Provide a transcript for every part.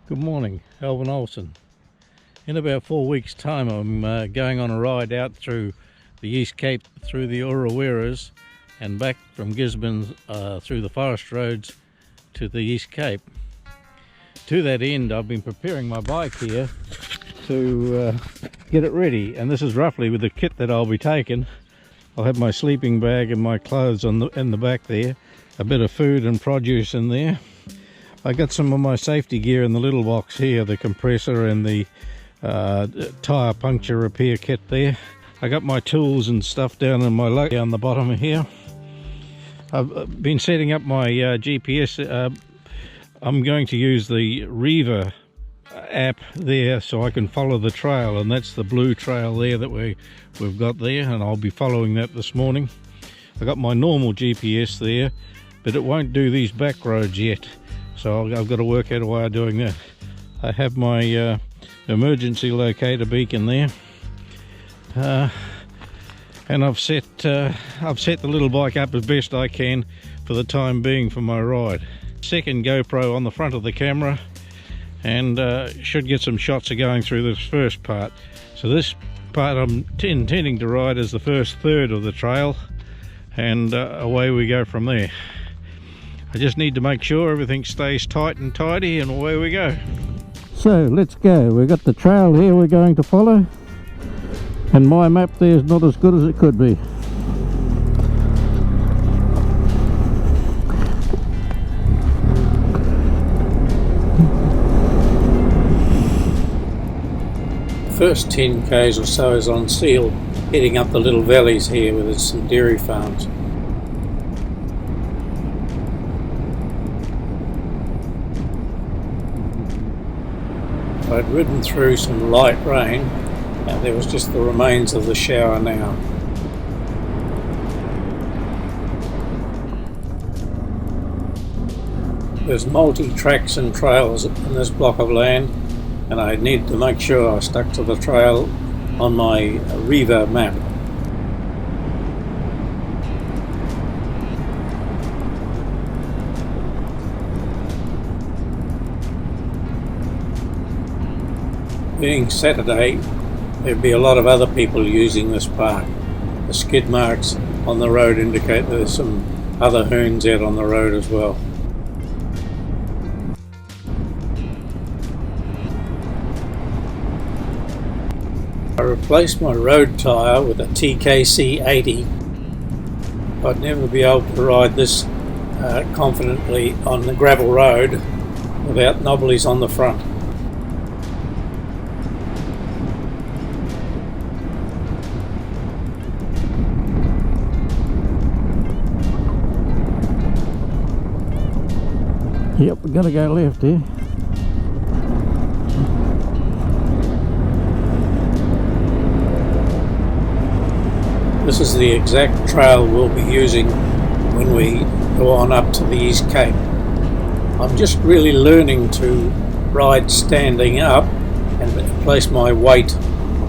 Good morning, Alvin Olsen. In about 4 weeks' time I'm going on a ride out through the East Cape, through the Uraweres and back from Gisborne through the forest roads to the East Cape. To that end I've been preparing my bike here to get it ready, and this is roughly with the kit that I'll be taking. I'll have my sleeping bag and my clothes in the back there, a bit of food and produce in there. I got some of my safety gear in the little box here, the compressor and the tyre puncture repair kit there. I got my tools and stuff down in my lug down the bottom here. I've been setting up my GPS. I'm going to use the Urawere app there so I can follow the trail, and that's the blue trail there that we've got there, and I'll be following that this morning. I got my normal GPS there, but it won't do these back roads yet. So I've got to work out a way of doing that. I have my emergency locator beacon there, and I've set the little bike up as best I can for the time being for my ride. Second GoPro on the front of the camera, and should get some shots of going through this first part. So this part I'm intending to ride as the first third of the trail, and away we go from there. I just need to make sure everything stays tight and tidy, and away we go. So let's go. We've got the trail here we're going to follow, and my map there is not as good as it could be. First 10 k's or so is on seal, heading up the little valleys here where there's some dairy farms. I'd ridden through some light rain, and there was just the remains of the shower now. There's multi-tracks and trails in this block of land, and I need to make sure I stuck to the trail on my Urawere map. Being Saturday, there'd be a lot of other people using this park. The skid marks on the road indicate there's some other hoons out on the road as well. I replaced my road tyre with a TKC 80. I'd never be able to ride this confidently on the gravel road without knobblies on the front. Yep, we're gonna go left here. This is the exact trail we'll be using when we go on up to the East Cape. I'm just really learning to ride standing up and place my weight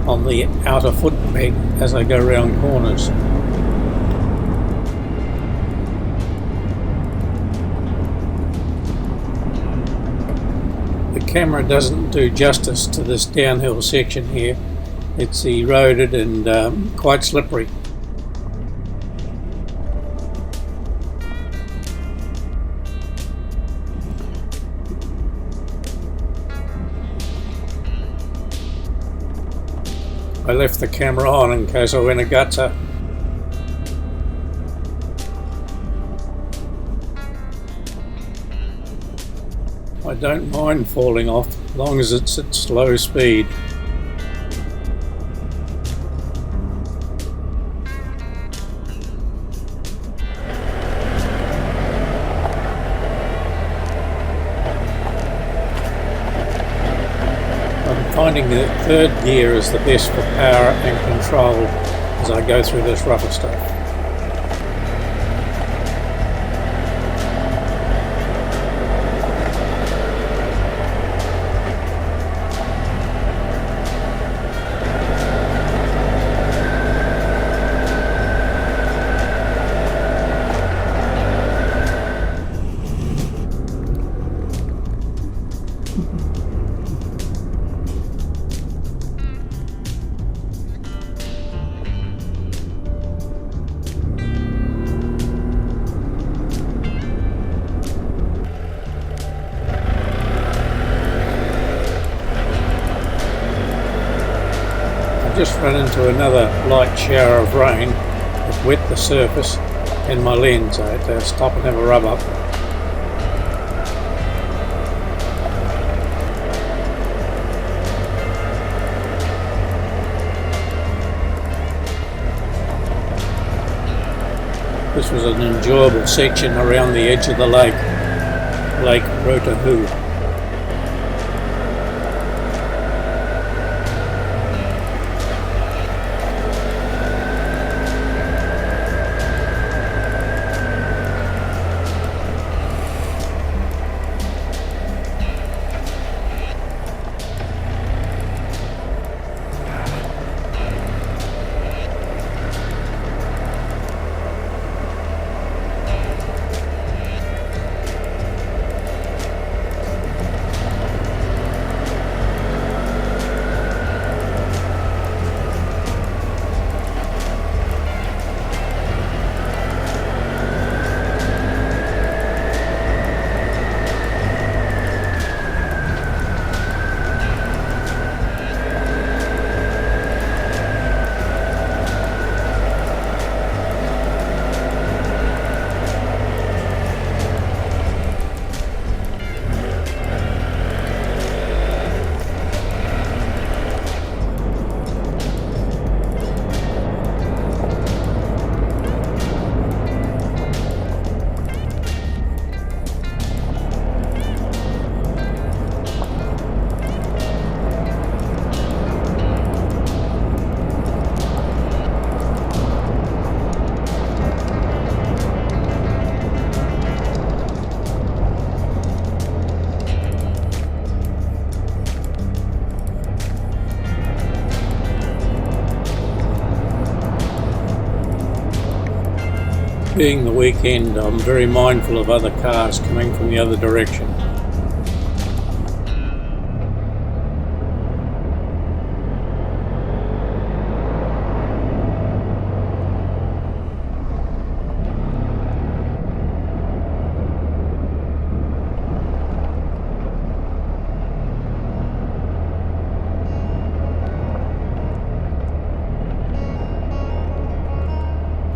on the outer foot peg as I go around corners. The camera doesn't do justice to this downhill section here. It's eroded and quite slippery. I left the camera on in case I went a gutter. I don't mind falling off as long as it's at slow speed. I'm finding that third gear is the best for power and control as I go through this rougher stuff. just run into another light shower of rain that wet the surface and my lens. I had to stop and have a rub up. This was an enjoyable section around the edge of the lake, Lake Rotorua. Being the weekend, I'm very mindful of other cars coming from the other direction.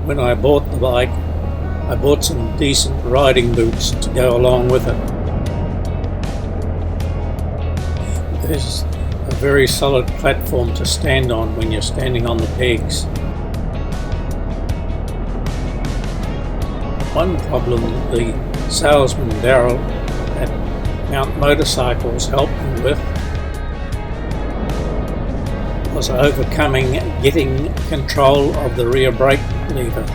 When I bought the bike, I bought some decent riding boots to go along with it. There's a very solid platform to stand on when you're standing on the pegs. One problem the salesman Daryl at Mount Motorcycles helped me with was overcoming getting control of the rear brake lever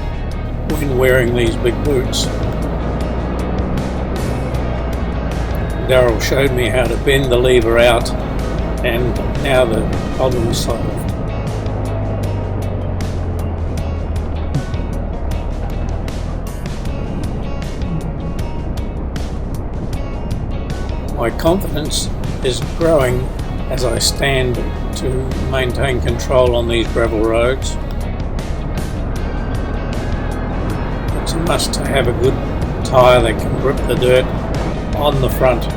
when wearing these big boots. Daryl showed me how to bend the lever out, and now the problem is solved. My confidence is growing as I stand to maintain control on these gravel roads. It's a must to have a good tyre that can grip the dirt on the front.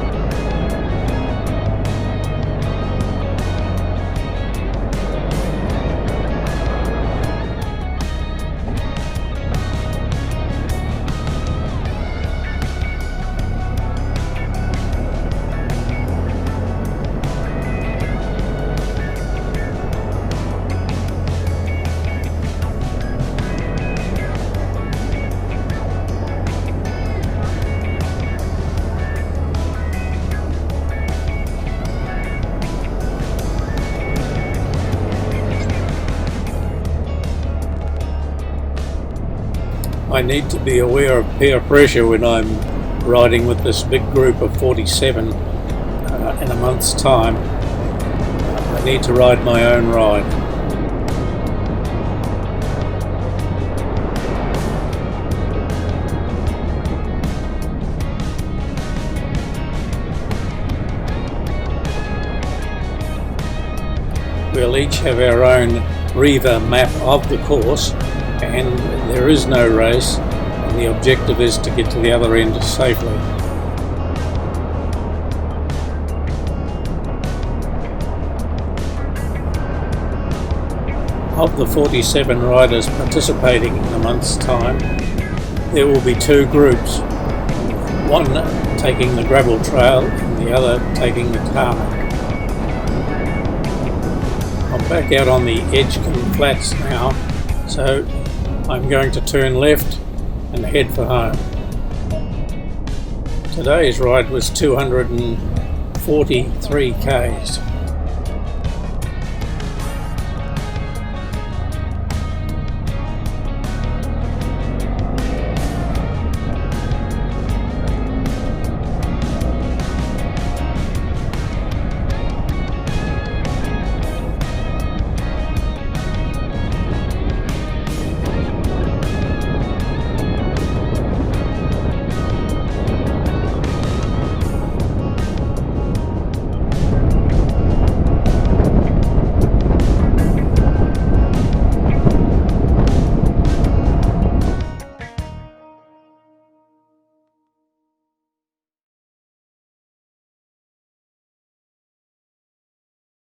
I need to be aware of peer pressure when I'm riding with this big group of 47 in a month's time. I need to ride my own ride. We'll each have our own Riva map of the course, and there is no race, and the objective is to get to the other end safely. Of the 47 riders participating in a month's time, there will be two groups, one taking the gravel trail and the other taking the tarmac. I'm back out on the Edgecombe Flats now, so I'm going to turn left and head for home. Today's ride was 243 k's.